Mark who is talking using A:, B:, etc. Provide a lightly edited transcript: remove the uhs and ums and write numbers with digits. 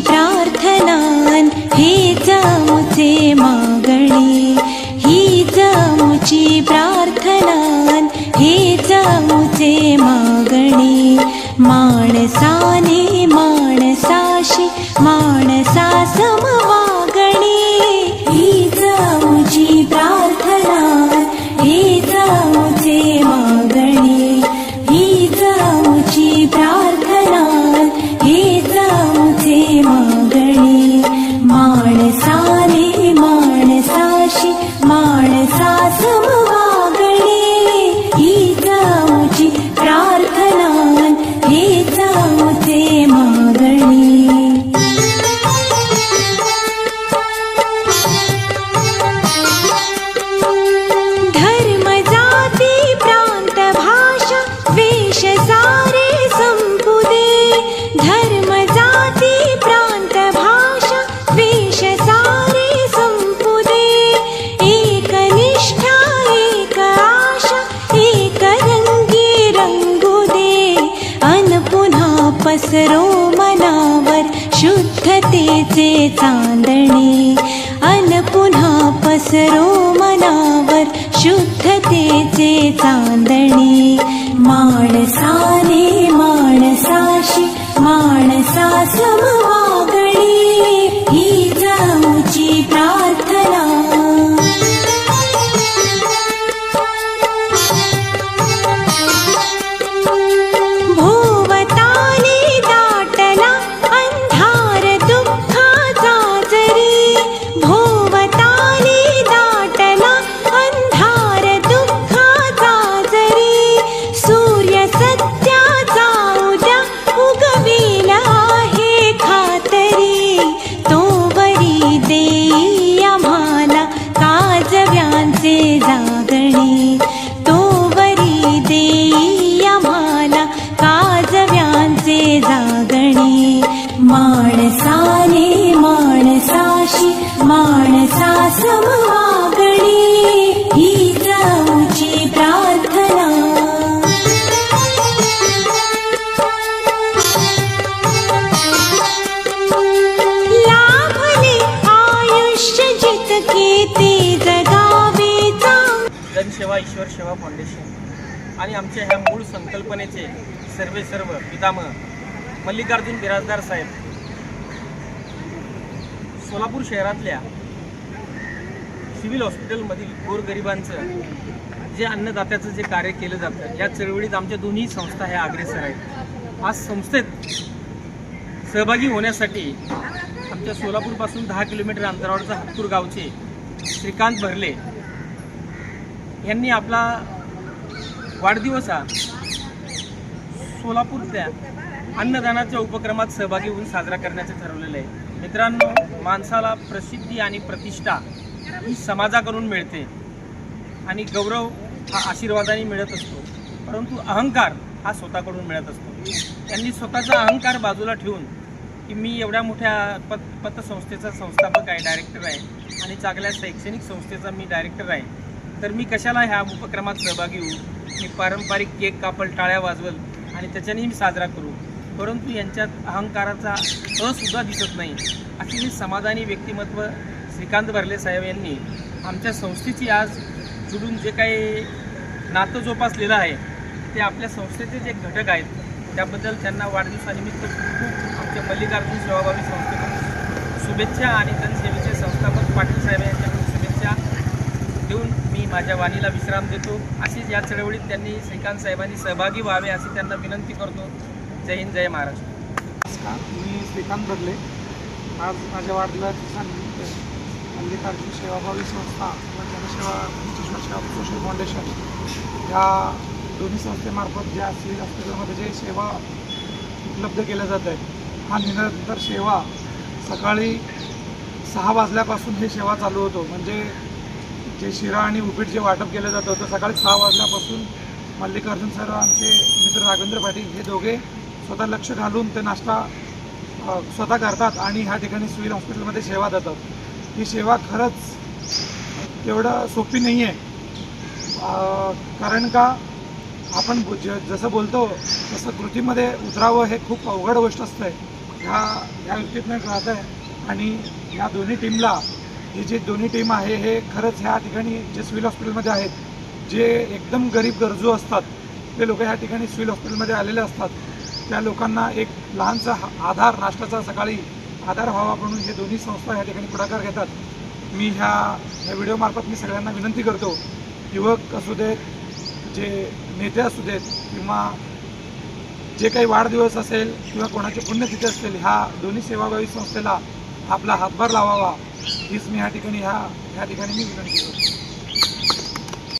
A: प्रार्थनान हेच आमुचे मागणे, हीच आमुची प्रार्थनान हेच आमुचे मागणे। माणसाने माणसाशी माणसा सम वागणे, हीच आमुची प्रार्थनान हेच आमुचे मागणे, हीच आमुची प्रार्थनान हेच आमुचे मागणे। माणसाने माणसाशी माणसा सम वागणे, हीच आमुची प्रार्थनान हेच आमुचे मागणे। धर्म जाती प्रांत भाषा वेश सारे संपुदे, धर्म जाती प्रांत भाषा वेश सारे संपुदे। एक निष्ठा एक आशा एक रंगी रंगू दे, अन पुन्हा पसरो मनावर शुद्धतेचे चांदणे, अन पुन्हा पसरो मनावर शुद्धतेचे चांदणे। माणसाने माणसाशी माणसा सम वागणे, हीच आमुची प्रार्थना। भोवताली दाटला अंधार दुःखाचा जरी, भोवताली दाटला अंधार दुःखाचा जरी। सूर्य सत्याचा उद्या उगविल आहे खातरी, तोवरी देई आम्हाला काजव्यांचे जागणे, तोवरी देई आम्हाला काजव्यांचे जागणे। माणसाने माणसाशी माणसा सम वागणे, हीच आमुची प्रार्थना। लाभले आयुष्य जितके ते जगावेचा।
B: जनसेवा ईश्वर सेवा फाउंडेशन आणि आमच्या ह्या मूळ संकल्पनेचे सर्व पितामह मल्लिकार्जुन बिराजदार साहेब सोलापूर शहरातल्या सिव्हिल हॉस्पिटलमधील गोरगरिबांचं जे अन्नदात्याचं जे कार्य केलं जातं, या चळवळीत आमच्या दोन्ही संस्था ह्या अग्रेसर आहेत। आज संस्थेत सहभागी होण्यासाठी आमच्या सोलापूरपासून 10 किलोमीटर अंतरावरचा हत्तूर गावचे श्रीकांत भरले यांनी आपला वाढदिवस हा सोलापूरच्या अन्नदानाच्या उपक्रमात सहभागी होऊन साजरा करण्याचं ठरवलेलं आहे। मित्रांनो, माणसाला प्रसिद्धी आणि प्रतिष्ठा ही समाजाकडून मिळते आणि गौरव हा आशीर्वादाने मिळत असतो, परंतु अहंकार हा स्वतःकडून मिळत असतो। त्यांनी स्वतःचा अहंकार बाजूला ठेवून की मी एवढ्या मोठ्या पतसंस्थेचा संस्थापक आहे, डायरेक्टर आहे आणि चांगल्या शैक्षणिक संस्थेचा मी डायरेक्टर आहे, तर मी कशाला ह्या उपक्रमात सहभागी होऊ, मी पारंपरिक केक कापल, टाळ्या वाजवल आणि त्याच्यानेही मी साजरा करू, परंतु यांच्यात अहंकाराचा सुद्धा दिसत नाही। अशी ही समाधानी व्यक्तिमत्व श्रीकांत भरले साहेब यांनी आमच्या संस्थेची आज जुडून जे काही नातं जोपासलेलं आहे ते आपल्या संस्थेचे जे घटक आहेत, त्याबद्दल त्यांना वाढदिवसानिमित्त खूप आमच्या मल्लिकार्जुन सेवाभावी संस्थेकडून शुभेच्छा आणि जनसेवेचे संस्थापक पाटील साहेब यांच्याकडून शुभेच्छा देऊन मी माझ्या वाणीला विश्राम देतो। अशीच या चळवळीत त्यांनी श्रीकांत साहेबांनी सहभागी व्हावे अशी त्यांना विनंती करतो। जय हिंद, जय महाराष्ट्र।
C: नमस्कार, मी श्रीकांत भरले। आज माझ्या वाढदिवसानिमित्त मल्लिकार्जुन सेवाभावी संस्था व जनसेवा ईश्वर सेवा सोशल फाउंडेशन या दोन्ही संस्थेमार्फत ज्या सिव्हिल हॉस्पिटलमध्ये जे सेवा उपलब्ध केल्या जात आहे, हा निरंतर सेवा सकाळी 6 वाजल्यापासून ही सेवा चालू होतो। म्हणजे जे शिरा आणि उपीट जे वाटप केलं जातं होतं सकाळी 6 वाजल्यापासून मल्लिकार्जुन सर आमचे मित्र राघवेंद्र पाटील हे दोघे स्वतः लक्ष घालून ते नाश्ता स्वतः करतात आणि ह्या ठिकाणी सिव्हिल हॉस्पिटलमध्ये सेवा देतात। ही सेवा खरंच तेवढं सोपी नाही आहे, कारण का आपण जसं बोलतो तसं कृतीमध्ये उतरावं हे खूप अवघड गोष्ट असते। ह्या युतीतनं राहत आहे. आणि या दोन्ही टीमला, ही जी दोन्ही टीम आहे हे खरंच ह्या ठिकाणी जे सिव्हिल हॉस्पिटलमध्ये आहेत, जे एकदम गरीब गरजू असतात ते लोक ह्या ठिकाणी सिव्हिल हॉस्पिटलमध्ये आलेले असतात. त्या लोकांना एक लहानसा आधार, नाश्त्याचा सकाळी आधार व्हावा म्हणून हे दोन्ही संस्था ह्या ठिकाणी पुढाकार घेतात. मी ह्या व्हिडिओमार्फत मी सगळ्यांना विनंती करतो, युवक असू देत, जे नेते असू देत, किंवा जे काही वाढदिवस असेल किंवा कोणाची पुण्यतिथी असेल, ह्या दोन्ही सेवाभावी संस्थेला आपला हातभार लावावा हीच मी ह्या ठिकाणी मी विनंती करतो.